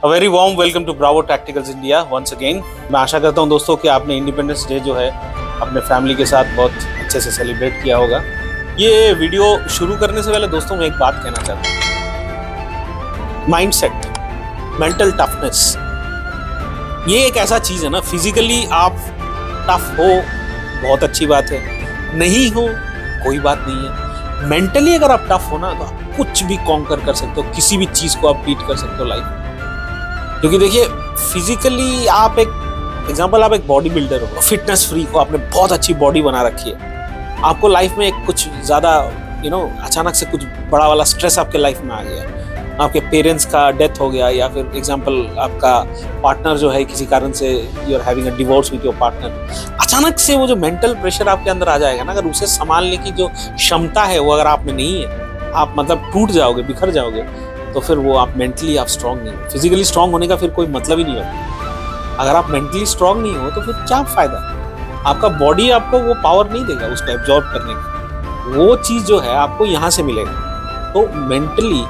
A very warm welcome to Bravo Tacticals India once again. मैं आशा करता हूं दोस्तों कि आपने इंडिपेंडेंस डे जो है अपने फैमिली के साथ बहुत अच्छे से सेलिब्रेट किया होगा। ये वीडियो शुरू करने से पहले दोस्तों मैं एक बात कहना चाहता हूँ। माइंडसेट, मेंटल टफनेस, ये एक ऐसा चीज़ है ना, फिजिकली आप टफ हो बहुत अच्छी बात है, नहीं हो कोई बात नहीं है। मेंटली अगर आप टफ हो ना तो आप कुछ भी कॉन्कर कर सकते हो, किसी भी चीज़ को आप बीट कर सकते हो लाइफ। क्योंकि देखिए फिजिकली आप एक बॉडी बिल्डर हो, फिटनेस फ्रीक हो, आपने बहुत अच्छी बॉडी बना रखी है, आपको लाइफ में कुछ ज़्यादा अचानक से कुछ बड़ा वाला स्ट्रेस आपके लाइफ में आ गया, आपके पेरेंट्स का डेथ हो गया, या फिर एग्जांपल आपका पार्टनर जो है किसी कारण से you are having a divorce with your partner. अचानक से वो जो मेंटल प्रेशर आपके अंदर आ जाएगा ना, अगर उसे संभालने की जो क्षमता है वो अगर आप में नहीं है, आप मतलब टूट जाओगे, बिखर जाओगे, तो फिर वो आप मेंटली आप स्ट्रांग नहीं हो। फिजिकली स्ट्रांग होने का फिर कोई मतलब ही नहीं होता। अगर आप मेंटली स्ट्रांग नहीं हो तो फिर क्या फायदा, आपका बॉडी आपको वो पावर नहीं देगा उसको एब्जॉर्ब करने की। वो चीज़ जो है आपको यहाँ से मिलेगा। तो मेंटली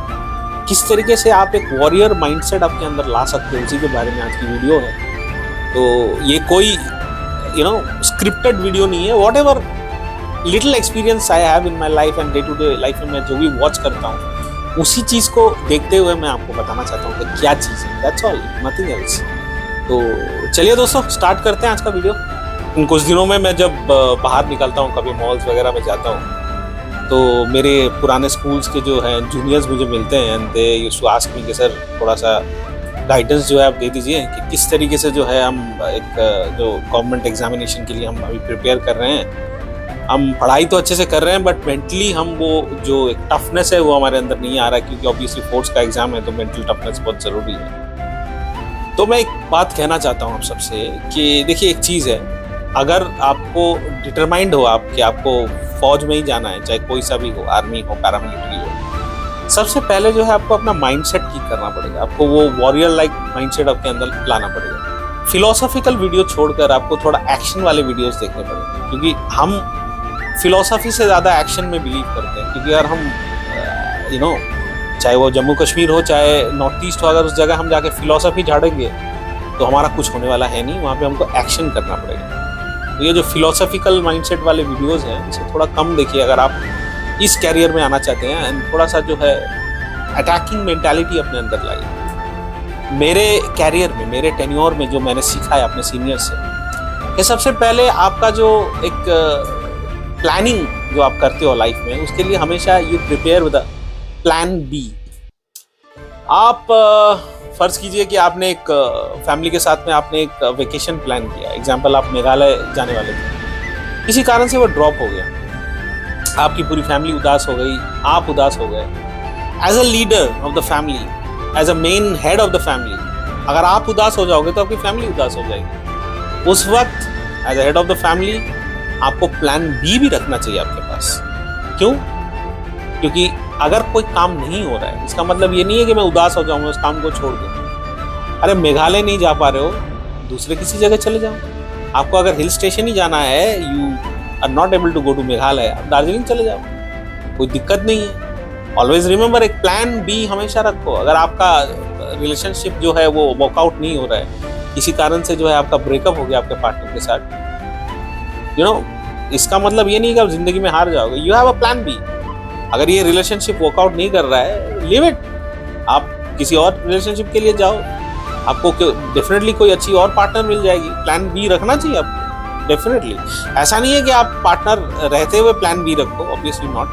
किस तरीके से आप एक वॉरियर माइंडसेट आपके अंदर ला सकते हो, उसी के बारे में आज की वीडियो है। तो ये कोई स्क्रिप्टेड वीडियो नहीं है। Whatever little experience I have in my life and day to day life में मैं जो भी वॉच करता हूँ, उसी चीज़ को देखते हुए मैं आपको बताना चाहता हूँ कि क्या चीज़ है। That's all, nothing else. तो चलिए दोस्तों स्टार्ट करते हैं आज का वीडियो। इन कुछ दिनों में मैं जब बाहर निकलता हूँ, कभी मॉल्स वगैरह में जाता हूँ, तो मेरे पुराने स्कूल्स के जो हैं जूनियर्स मुझे मिलते हैं and they used to ask me कि सर थोड़ा सा गाइडेंस जो है आप दे दीजिए कि किस तरीके से जो है हम एक जो गवर्नमेंट एग्जामिनेशन के लिए हम अभी प्रिपेयर कर रहे हैं। हम पढ़ाई तो अच्छे से कर रहे हैं बट मेंटली हम वो जो एक टफनेस है वो हमारे अंदर नहीं आ रहा, क्योंकि ऑब्वियसली फोर्स का एग्जाम है तो मेंटल टफनेस बहुत ज़रूरी है। तो मैं एक बात कहना चाहता हूँ आप सबसे कि देखिए एक चीज़ है, अगर आपको डिटरमाइंड हो आप कि आपको फौज में ही जाना है, चाहे कोई सा भी हो, आर्मी हो, पैरामिलिट्री हो, सबसे पहले जो है आपको अपना माइंडसेट ठीक करना पड़ेगा। आपको वो वॉरियर लाइक माइंडसेट आपके अंदर लाना पड़ेगा। फिलोसॉफिकल वीडियो छोड़कर आपको थोड़ा एक्शन वाले वीडियोस देखने पड़ेंगे, क्योंकि हम फिलोसफी से ज़्यादा एक्शन में बिलीव करते हैं। क्योंकि अगर हम चाहे वो जम्मू कश्मीर हो चाहे नॉर्थ ईस्ट हो, अगर उस जगह हम जाके फिलोसफी झाड़ेंगे तो हमारा कुछ होने वाला है नहीं। वहाँ पे हमको एक्शन करना पड़ेगा। तो ये जो फिलोसफिकल माइंडसेट वाले वीडियोस हैं इसे थोड़ा कम देखिए अगर आप इस कैरियर में आना चाहते हैं, एंड थोड़ा सा जो है अटैकिंग मेंटालिटी अपने अंदर लाइए। मेरे कैरियर में, मेरे टेन्योर में जो मैंने सीखा है अपने सीनियर से, कि सबसे पहले आपका जो एक प्लानिंग जो आप करते हो लाइफ में, उसके लिए हमेशा you prepare with plan B. आप फर्ज कीजिए कि आपने एक फैमिली के साथ में आपने एक वेकेशन प्लान किया। एग्जांपल आप मेघालय जाने वाले थे, किसी कारण से वो ड्रॉप हो गया, आपकी पूरी फैमिली उदास हो गई, आप उदास हो गए। As a leader of the family, as a main head of the family, अगर आप उदास हो जाओगे तो आपकी फैमिली उदास हो जाएगी। उस वक्त as a head of the family आपको प्लान बी भी रखना चाहिए आपके पास। क्यों? क्योंकि अगर कोई काम नहीं हो रहा है, इसका मतलब ये नहीं है कि मैं उदास हो जाऊंगा, उस काम को छोड़ दूं। अरे मेघालय नहीं जा पा रहे हो, दूसरे किसी जगह चले जाओ। आपको अगर हिल स्टेशन ही जाना है, you are not able to go to Meghalaya, आप दार्जिलिंग चले जाओ, कोई दिक्कत नहीं है। ऑलवेज रिमेंबर, एक प्लान बी हमेशा रखो। अगर आपका रिलेशनशिप जो है वो वर्कआउट नहीं हो रहा है, किसी कारण से जो है आपका ब्रेकअप हो गया आपके पार्टनर के साथ, इसका मतलब ये नहीं कि आप जिंदगी में हार जाओगे। You have a plan B. अगर ये रिलेशनशिप वर्कआउट नहीं कर रहा है, लीव इट, आप किसी और रिलेशनशिप के लिए जाओ, आपको डेफिनेटली कोई अच्छी और पार्टनर मिल जाएगी। प्लान बी रखना चाहिए आपको डेफिनेटली। ऐसा नहीं है कि आप पार्टनर रहते हुए प्लान बी रखो, ऑब्वियसली नॉट।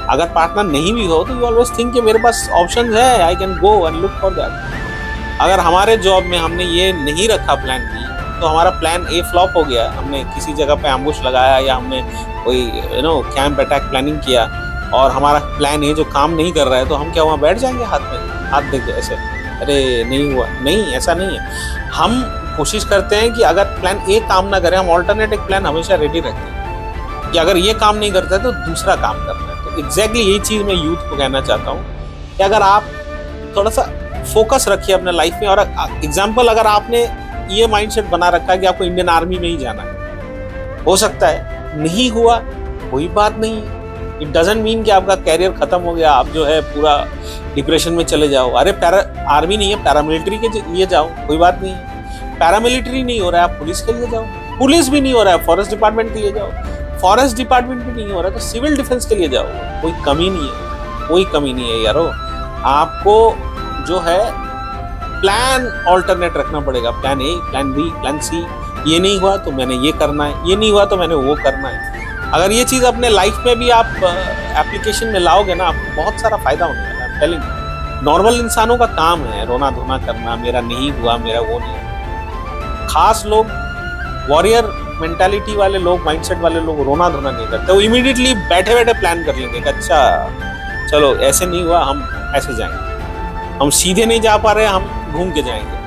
अगर पार्टनर नहीं भी हो तो यू ऑलवेज थिंक कि मेरे पास ऑप्शन है, I can go and look for that. अगर हमारे जॉब में हमने ये नहीं रखा प्लान बी, तो हमारा प्लान ए फ्लॉप हो गया, हमने किसी जगह पे एम्बुश लगाया या हमने कोई कैंप अटैक प्लानिंग किया और हमारा प्लान ए जो काम नहीं कर रहा है, तो हम क्या वहाँ बैठ जाएंगे हाथ देख के ऐसे, अरे नहीं हुआ? नहीं, ऐसा नहीं है। हम कोशिश करते हैं कि अगर प्लान ए काम ना करे, हम ऑल्टरनेट एक प्लान हमेशा रेडी रखते हैं कि अगर ये काम नहीं करता है तो दूसरा काम करना है। तो एग्जैक्टली यही चीज़ मैं यूथ को कहना चाहता हूँ कि अगर आप थोड़ा सा फोकस रखिए अपने लाइफ में। और एग्जाम्पल, अगर आपने ये माइंडसेट बना रखा है कि आपको इंडियन आर्मी में ही जाना है, हो सकता है नहीं हुआ, कोई बात नहीं, इट डजंट मीन कि आपका कैरियर खत्म हो गया, आप जो है पूरा डिप्रेशन में चले जाओ। अरे आर्मी नहीं है, पैरामिलिट्री के लिए जाओ, कोई बात नहीं है। पैरामिलिट्री नहीं हो रहा है, आप पुलिस के लिए जाओ। पुलिस भी नहीं हो रहा है, फॉरेस्ट डिपार्टमेंट के लिए जाओ। फॉरेस्ट डिपार्टमेंट भी नहीं हो रहा है, तो सिविल डिफेंस के लिए जाओ। कोई कमी नहीं है, कोई कमी नहीं है यारो। आपको जो है प्लान ऑल्टरनेट रखना पड़ेगा, plan A, plan B, plan C. ये नहीं हुआ तो मैंने ये करना है, ये नहीं हुआ तो मैंने वो करना है। अगर ये चीज़ अपने लाइफ में भी आप एप्लीकेशन में लाओगे ना, आपको बहुत सारा फायदा होने वाला है। टेलिंग नॉर्मल इंसानों का काम है रोना धोना करना, मेरा नहीं हुआ, मेरा वो नहीं। खास लोग, वॉरियर मेंटालिटी वाले लोग, माइंडसेट वाले लोग रोना धोना नहीं करते। वो इमीडिएटली बैठे बैठे प्लान कर लेंगे कि अच्छा चलो ऐसे नहीं हुआ, हम ऐसे जाएंगे, हम सीधे नहीं जा पा रहे, हम घूम के जाएंगे।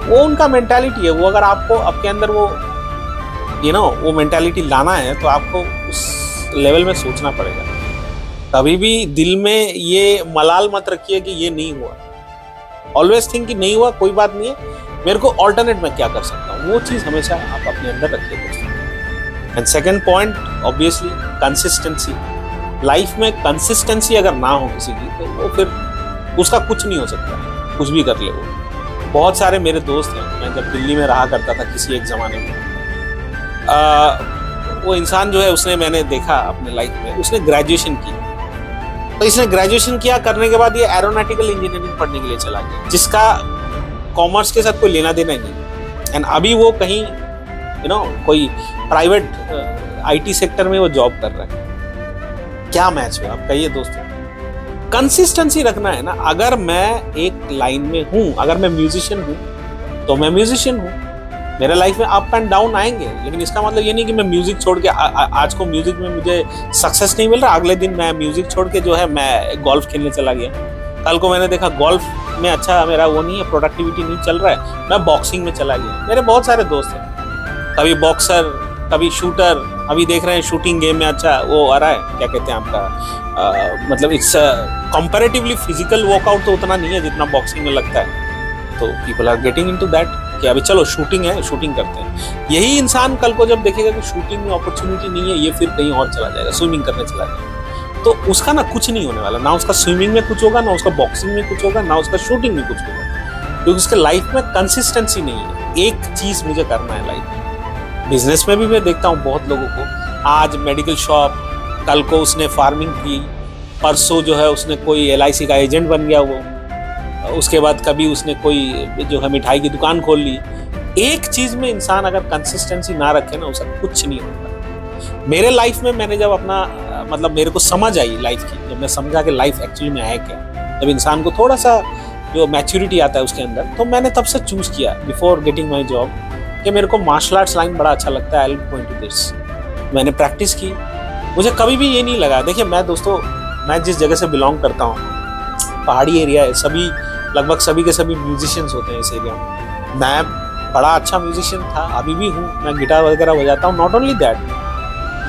वो उनका मेंटालिटी है। वो अगर आपको आपके अंदर वो वो मेंटालिटी लाना है तो आपको उस लेवल में सोचना पड़ेगा। कभी भी दिल में ये मलाल मत रखिए कि ये नहीं हुआ। ऑलवेज थिंक कि नहीं हुआ, कोई बात नहीं है, मेरे को ऑल्टरनेट में क्या कर सकता हूँ, वो चीज़ हमेशा आप अपने अंदर रखिए दोस्तों। And second point obviously consistency. Life में कंसिस्टेंसी अगर ना हो किसी की तो वो फिर उसका कुछ नहीं हो सकता, कुछ भी कर ले वो। बहुत सारे मेरे दोस्त हैं, मैं जब दिल्ली में रहा करता था किसी एक ज़माने में, वो इंसान जो है उसने, मैंने देखा अपने लाइफ में, उसने ग्रेजुएशन की। तो इसने ग्रेजुएशन किया, करने के बाद ये एरोनॉटिकल इंजीनियरिंग पढ़ने के लिए चला गया, जिसका कॉमर्स के साथ कोई लेना देना नहीं। एंड अभी वो कहीं कोई प्राइवेट आईटी सेक्टर में वो जॉब कर रहा है। क्या मैच हुआ आप कहिए दोस्तों। कंसिस्टेंसी रखना है ना। अगर मैं एक लाइन में हूँ, अगर मैं म्यूजिशियन हूँ तो मैं म्यूजिशियन हूँ, मेरे लाइफ में अप एंड डाउन आएंगे, लेकिन इसका मतलब ये नहीं कि मैं म्यूजिक छोड़ के आज को म्यूजिक में मुझे सक्सेस नहीं मिल रहा, अगले दिन मैं म्यूजिक छोड़ के जो है मैं गोल्फ खेलने चला गया। कल को मैंने देखा गोल्फ में अच्छा मेरा वो नहीं है, प्रोडक्टिविटी नहीं चल रहा है, मैं बॉक्सिंग में चला गया। मेरे बहुत सारे दोस्त हैं, कभी बॉक्सर, कभी शूटर, अभी देख रहे हैं शूटिंग गेम में अच्छा वो आ रहा है, क्या कहते हैं आपका, मतलब इट्स कंपैरेटिवली फिजिकल वर्कआउट तो उतना नहीं है जितना बॉक्सिंग में लगता है। तो people are getting into that कि अभी चलो शूटिंग है, शूटिंग करते हैं। यही इंसान कल को जब देखेगा कि शूटिंग में अपॉर्चुनिटी नहीं है, ये फिर कहीं और चला जाएगा, स्विमिंग करने चला जाएगा। तो उसका ना कुछ नहीं होने वाला, ना उसका स्विमिंग में कुछ होगा, ना उसका बॉक्सिंग में कुछ होगा, ना उसका शूटिंग में कुछ होगा, क्योंकि उसके लाइफ में कंसिस्टेंसी नहीं है। एक चीज मुझे करना है लाइफ में। बिजनेस में भी मैं देखता हूँ बहुत लोगों को, आज मेडिकल शॉप, कल को उसने फार्मिंग की, परसों जो है उसने कोई LIC का एजेंट बन गया वो, उसके बाद कभी उसने कोई जो है मिठाई की दुकान खोल ली। एक चीज में इंसान अगर कंसिस्टेंसी ना रखे ना, उसका कुछ नहीं होता। मेरे लाइफ में मैंने जब अपना मतलब मेरे को समझ आई लाइफ की, जब मैं समझा कि लाइफ एक्चुअली में है क्या, जब इंसान को थोड़ा सा जो मैच्योरिटी आता है उसके अंदर, तो मैंने तब से चूज किया बिफोर गेटिंग माई जॉब कि मेरे को मार्शल आर्ट्स लाइन बड़ा अच्छा लगता है, I will go into this. मैंने प्रैक्टिस की, मुझे कभी भी ये नहीं लगा। देखिए मैं दोस्तों, मैं जिस जगह से बिलोंग करता हूँ, पहाड़ी एरिया है, सभी लगभग सभी के सभी म्यूजिशियंस होते हैं इस एरिया में। मैं बड़ा अच्छा म्यूजिशियन था, अभी भी हूँ, मैं गिटार वगैरह बजाता हूँ। नॉट ओनली दैट,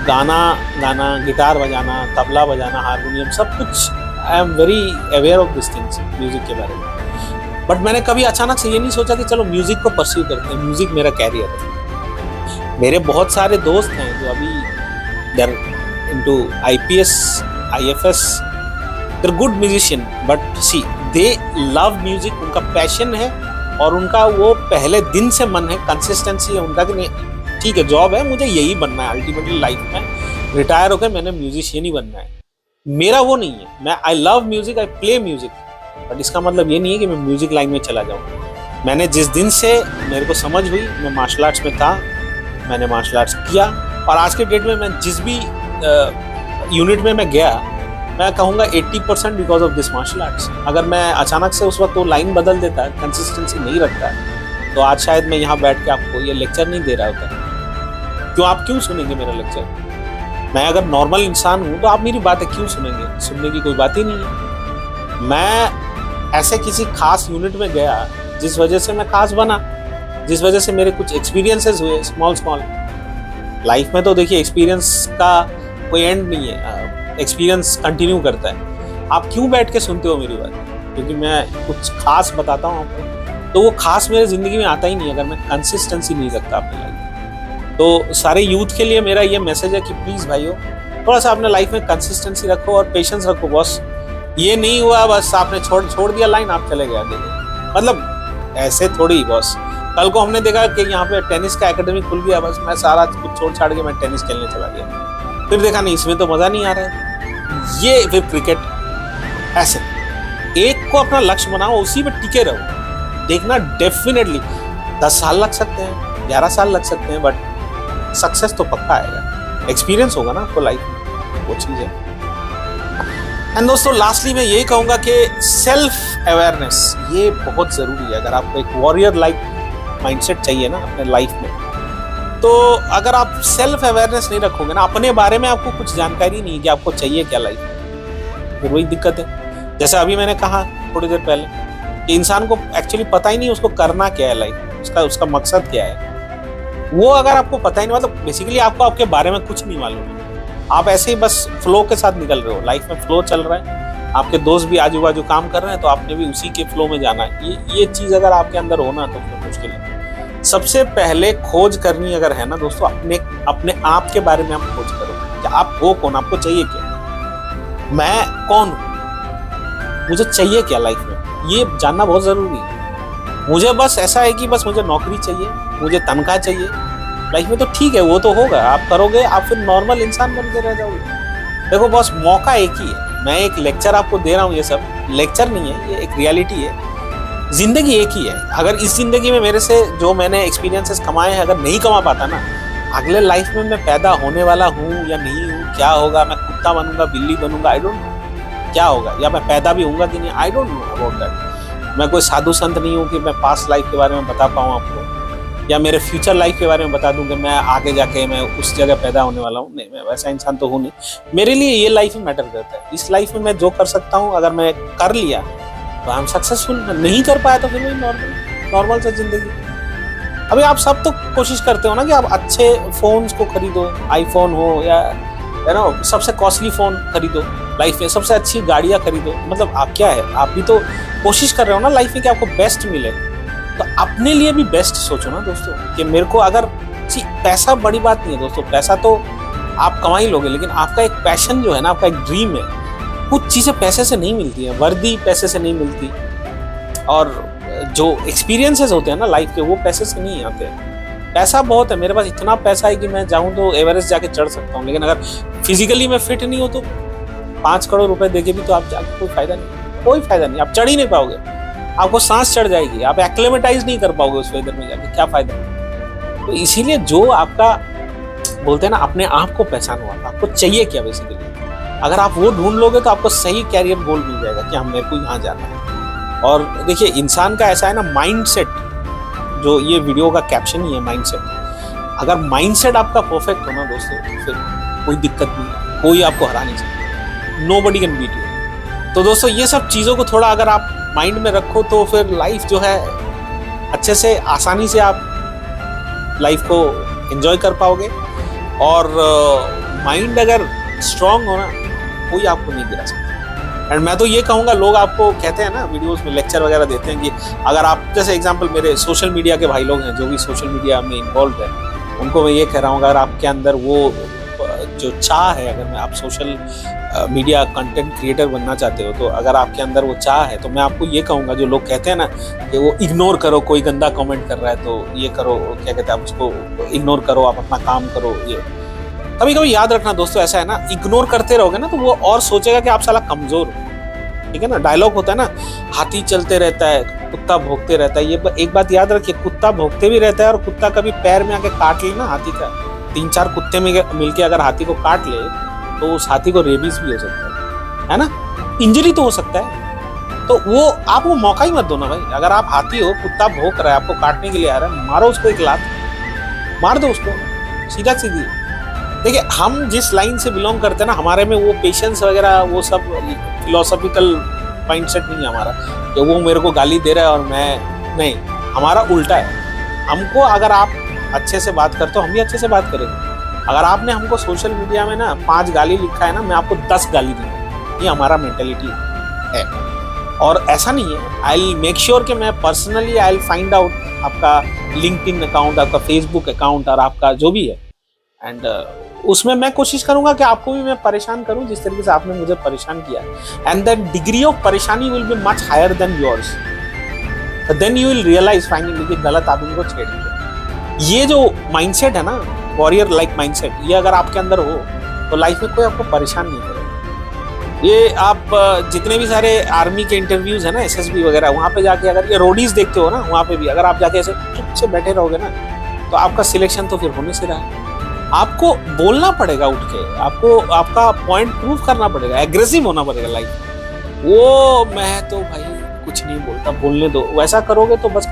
गाना गाना, गिटार बजाना, तबला बजाना, हारमोनियम, सब कुछ I am very aware of this things, music के बारे में। बट मैंने कभी अचानक से ये नहीं सोचा कि चलो म्यूजिक को परस्यू करते हैं, म्यूजिक मेरा कैरियर है। मेरे बहुत सारे दोस्त हैं जो अभी they're into IPS, IFS, they're good musician, but see they love music, उनका पैशन है और उनका वो पहले दिन से मन है, कंसिस्टेंसी है उनका कि नहीं ठीक है जॉब है, मुझे यही बनना है अल्टीमेटली लाइफ में, रिटायर होकर मैंने म्यूजिशियन ही बनना है। मेरा वो नहीं है, मैं I love music, I play music, but इसका मतलब ये नहीं है कि मैं म्यूजिक लाइन में चला जाऊँ। मैंने जिस दिन से मेरे को समझ हुई, मैं मार्शल आर्ट्स में था, मैंने मार्शल आर्ट्स किया, और आज के डेट में मैं जिस भी यूनिट में मैं गया, मैं कहूँगा 80% because of this martial arts. अगर मैं अचानक से उस वक्त वो लाइन बदल देता, कंसिस्टेंसी नहीं रखता, तो आज शायद मैं यहाँ बैठ के आपको ये लेक्चर नहीं दे रहा होता। क्यों, आप क्यों सुनेंगे मेरा लेक्चर? मैं अगर नॉर्मल इंसान हूँ तो आप मेरी बातें क्यों सुनेंगे? सुनने की कोई बात ही नहीं है। मैं ऐसे किसी खास यूनिट में गया जिस वजह से मैं खास बना, जिस वजह से मेरे कुछ एक्सपीरियंसेस हुए स्मॉल। लाइफ में तो देखिए एक्सपीरियंस का कोई एंड नहीं है, एक्सपीरियंस कंटिन्यू करता है। आप क्यों बैठ के सुनते हो मेरी बात? क्योंकि मैं कुछ खास बताता हूँ आपको, तो वो खास मेरे ज़िंदगी में आता ही नहीं अगर मैं कंसिस्टेंसी नहीं रखता अपनी लाइफ। तो सारे यूथ के लिए मेरा ये मैसेज है कि प्लीज़ भाइयों, थोड़ा सा अपने लाइफ में कंसिस्टेंसी रखो और पेशेंस रखो बॉस। ये नहीं हुआ बस आपने छोड़ दिया लाइन, आप चले गए आगे, मतलब ऐसे थोड़ी बॉस। कल को हमने देखा कि यहाँ पे टेनिस का एकेडमी खुल गया, बस मैं सारा कुछ छोड़ छाड़ के मैं टेनिस खेलने चला गया, फिर देखा नहीं इसमें तो मजा नहीं आ रहा है। ये फिर क्रिकेट ऐसे एक को अपना लक्ष्य बनाओ, उसी में टिके रहो, देखना डेफिनेटली 10 साल लग सकते हैं, 11 साल लग सकते हैं, बट सक्सेस तो पक्का आएगा, एक्सपीरियंस होगा ना आपको लाइफ में, वो चीज है। एंड दोस्तों लास्टली मैं यही कहूंगा कि सेल्फ अवेयरनेस ये बहुत जरूरी है। अगर आपको एक वॉरियर लाइफ माइंडसेट चाहिए ना अपने लाइफ में, तो अगर आप सेल्फ अवेयरनेस नहीं रखोगे ना, अपने बारे में आपको कुछ जानकारी नहीं है कि आपको चाहिए क्या लाइफ में, फिर वही दिक्कत है। जैसे अभी मैंने कहा थोड़ी देर पहले कि इंसान को एक्चुअली पता ही नहीं उसको करना क्या है लाइफ, उसका मकसद क्या है, वो अगर आपको पता ही नहीं, मतलब बेसिकली आपको आपके बारे में कुछ नहीं मालूम है, आप ऐसे ही बस फ्लो के साथ निकल रहे हो, लाइफ में फ्लो चल रहा है, आपके दोस्त भी आजू बाजू काम कर रहे हैं तो आपने भी उसी के फ्लो में जाना है। ये चीज अगर आपके अंदर होना तो फिर मुश्किल है। सबसे पहले खोज करनी अगर है ना दोस्तों, अपने आप के बारे में आप खोज करो कि आप हो कौन, आपको चाहिए क्या, मैं कौन हूं, मुझे चाहिए क्या लाइफ में, ये जानना बहुत जरूरी है। मुझे बस ऐसा है कि बस मुझे नौकरी चाहिए, मुझे तनख्वाह चाहिए लाइफ में, तो ठीक है वो तो होगा, आप करोगे, आप फिर नॉर्मल इंसान बन के रह जाओगे। देखो बॉस मौका एक ही है, मैं एक लेक्चर आपको दे रहा हूँ, ये सब लेक्चर नहीं है, ये एक रियलिटी है, जिंदगी एक ही है। अगर इस जिंदगी में मेरे से जो मैंने एक्सपीरियंसेस कमाए हैं अगर नहीं कमा पाता ना, अगले लाइफ में मैं पैदा होने वाला हूँ या नहीं हूँ, क्या होगा, मैं कुत्ता बनूंगा, बिल्ली बनूंगा, आई डोंट नो क्या होगा, या मैं पैदा भी होऊंगा कि नहीं, I don't know about that. मैं कोई साधु संत नहीं हूँ कि मैं पास्ट लाइफ के बारे में बता पाऊँ आपको, या मेरे फ्यूचर लाइफ के बारे में बता दूं कि मैं आगे जाके मैं उस जगह पैदा होने वाला हूँ, नहीं मैं वैसा इंसान तो हूँ नहीं। मेरे लिए ये लाइफ ही मैटर करता है, इस लाइफ में मैं जो कर सकता हूँ अगर मैं कर लिया तो हम सक्सेसफुल, नहीं कर पाया तो फिर वही नॉर्मल सा जिंदगी। अभी आप सब तो कोशिश करते हो ना कि आप अच्छे फोन्स को खरीदो, आईफोन हो या सबसे कॉस्टली फोन खरीदो लाइफ में, सबसे अच्छी गाड़ियां खरीदो, मतलब आप क्या है, आप भी तो कोशिश कर रहे हो ना लाइफ में कि आपको बेस्ट मिले, तो अपने लिए भी बेस्ट सोचो ना दोस्तों कि मेरे को अगर पैसा बड़ी बात नहीं है दोस्तों, पैसा तो आप कमा ही लोगे, लेकिन आपका एक पैशन जो है ना, आपका एक ड्रीम है, कुछ चीजें पैसे से नहीं मिलती है, वर्दी पैसे से नहीं मिलती, और जो एक्सपीरियंसेस होते हैं ना लाइफ के वो पैसे से नहीं आते। पैसा बहुत है, मेरे पास इतना पैसा है कि मैं जाऊं तो एवरेस्ट जाके चढ़ सकता हूं, लेकिन अगर फिजिकली मैं फिट नहीं हो तो 5 करोड़ रुपए देके भी तो आप जाके कोई फायदा नहीं, आप चढ़ ही नहीं पाओगे, आपको सांस चढ़ जाएगी, आप एक्लेमेटाइज नहीं कर पाओगे उस वेदर में जाके, क्या फायदा। तो इसीलिए जो आपका बोलते हैं ना अपने आप को पहचानो, आपको चाहिए क्या बेसिकली, अगर आप वो ढूंढ लोगे तो आपको सही कैरियर गोल मिल जाएगा कि हम मेरे को यहाँ जाना है। और देखिए इंसान का ऐसा है ना माइंडसेट, जो ये वीडियो का कैप्शन ही है माइंडसेट, अगर माइंडसेट आपका परफेक्ट हो ना दोस्तों तो फिर कोई दिक्कत नहीं, कोई आपको हरा नहीं सकता, नोबडी कैन बीट यू। तो दोस्तों ये सब चीज़ों को थोड़ा अगर आप माइंड में रखो तो फिर लाइफ जो है अच्छे से आसानी से आप लाइफ को एंजॉय कर पाओगे, और माइंड अगर स्ट्रांग हो ना कोई आपको नहीं गिरा सकता। एंड मैं तो ये कहूँगा, लोग आपको कहते हैं ना वीडियोस में लेक्चर वगैरह देते हैं कि अगर आप, जैसे एग्जांपल मेरे सोशल मीडिया के भाई लोग हैं जो भी सोशल मीडिया में इन्वॉल्व है, उनको मैं ये कह रहा हूँ अगर आपके अंदर वो जो चाह है, अगर मैं आप सोशल मीडिया कंटेंट क्रिएटर बनना चाहते हो, तो अगर आपके अंदर वो चाह है तो मैं आपको ये कहूँगा, जो लोग कहते हैं ना कि वो इग्नोर करो, कोई गंदा कमेंट कर रहा है तो ये करो, क्या कहते हैं आप उसको इग्नोर करो, आप अपना काम करो, ये कभी कभी याद रखना दोस्तों, ऐसा है ना इग्नोर करते रहोगे ना तो वो और सोचेगा कि आप साला कमजोर हो, ठीक है ना। डायलॉग होता है ना, हाथी चलते रहता है कुत्ता भौंकते रहता है, ये एक बात याद रखिए, कुत्ता भौंकते भी रहता है और कुत्ता कभी पैर में आके काट ले ना हाथी का, 3-4 कुत्ते मिलके अगर हाथी को काट ले तो उस हाथी को रेबीज भी हो सकता है ना, इंजरी तो हो सकता है। तो वो आप वो मौका ही मत दो ना भाई, अगर आप हाथी हो, कुत्ता भौंक रहा है, आपको काटने के लिए आ रहा है, मारो उसको एक लात, मार दो उसको, सीधा सीधी। देखिए हम जिस लाइन से बिलोंग करते हैं ना, हमारे में वो पेशेंस वगैरह वो सब फिलोसॉफिकल माइंडसेट नहीं है हमारा कि वो मेरे को गाली दे रहा है और मैं नहीं, हमारा उल्टा है। हमको अगर आप अच्छे से बात करते हो हम भी अच्छे से बात करेंगे, अगर आपने हमको सोशल मीडिया में ना 5 गाली लिखा है ना, मैं आपको 10 गाली दूंगा, ये हमारा मेंटेलिटी है। और ऐसा नहीं है, आई मेक श्योर कि मैं पर्सनली आई फाइंड आउट आपका लिंक्डइन अकाउंट, आपका फेसबुक अकाउंट और आपका जो भी है, एंड उसमें मैं कोशिश करूंगा कि आपको भी मैं परेशान करूं जिस तरीके से आपने मुझे परेशान किया, एंड दैट डिग्री ऑफ परेशानी will be much higher than yours, then you will realise finally कि गलत आदमी को छेड़ दिया। ये जो माइंडसेट है ना, वॉरियर लाइक माइंडसेट, ये अगर आपके अंदर हो तो लाइफ में कोई आपको परेशान नहीं करेगा। ये आप जितने भी सारे आर्मी के इंटरव्यूज है ना, एसएसबी वगैरह, वहाँ पे जाके अगर ये रोडीज देखते हो ना, वहाँ पे भी अगर आप जाके ऐसे चुप से बैठे रहोगे ना, तो आपका सिलेक्शन तो फिर होने से रहा है। आपको बोलना पड़ेगा उठ के, आपको आपका पॉइंट प्रूव करना पड़ेगा, एग्रेसिव होना पड़ेगा लाइफ। वो मैं तो भाई कुछ नहीं बोलता, बोलने दो, वैसा करोगे तो बस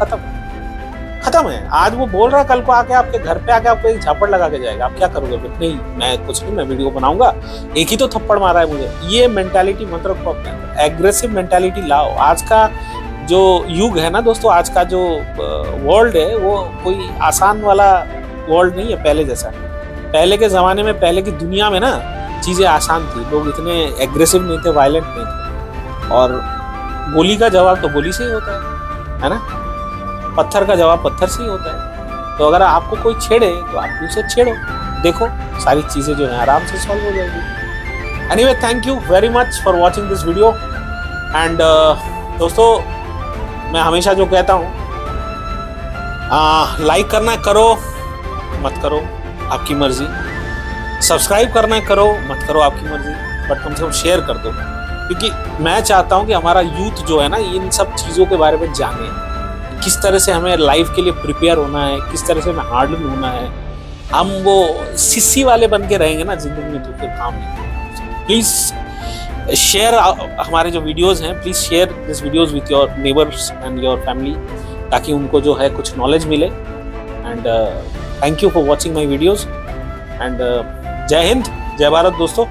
खत्म है। आज वो बोल रहा है, कल को आके आपके घर पे आके आपको एक झापड़ लगा के जाएगा, आप क्या करोगे? नहीं, मैं कुछ नहीं, मैं वीडियो बनाऊंगा, एक ही तो थप्पड़ मारा है मुझे। ये मेंटालिटी मत रखो अपने अंदर, एग्रेसिव मेंटालिटी लाओ। आज का जो युग है ना दोस्तों, आज का जो वर्ल्ड है वो कोई आसान वाला वर्ल्ड नहीं है पहले जैसा। पहले के ज़माने में, पहले की दुनिया में ना चीज़ें आसान थी, लोग इतने एग्रेसिव नहीं थे, वायलेंट नहीं थे, और गोली का जवाब तो गोली से ही होता है ना, पत्थर का जवाब पत्थर से ही होता है। तो अगर आपको कोई छेड़े तो आप उसे छेड़ो, देखो सारी चीज़ें जो हैं आराम से सॉल्व हो जाएगी। Anyway, thank you very much for watching this video. And दोस्तों, मैं हमेशा जो कहता हूँ, लाइक करना है करो, मत करो आपकी मर्जी, सब्सक्राइब करना है करो, मत करो आपकी मर्जी, बट कम से कम शेयर कर दो, क्योंकि मैं चाहता हूँ कि हमारा यूथ जो है ना, इन सब चीज़ों के बारे में जाने, किस तरह से हमें लाइफ के लिए प्रिपेयर होना है, किस तरह से हमें हार्डन होना है। हम वो सिस्सी वाले बन के रहेंगे ना जिंदगी में, तो फिर काम नहीं। प्लीज़ शेयर हमारे जो वीडियोस हैं, please share this videos with your neighbours and your family, ताकि उनको जो है कुछ नॉलेज मिले। And thank you for watching my videos, and जय हिंद, जय भारत दोस्तों।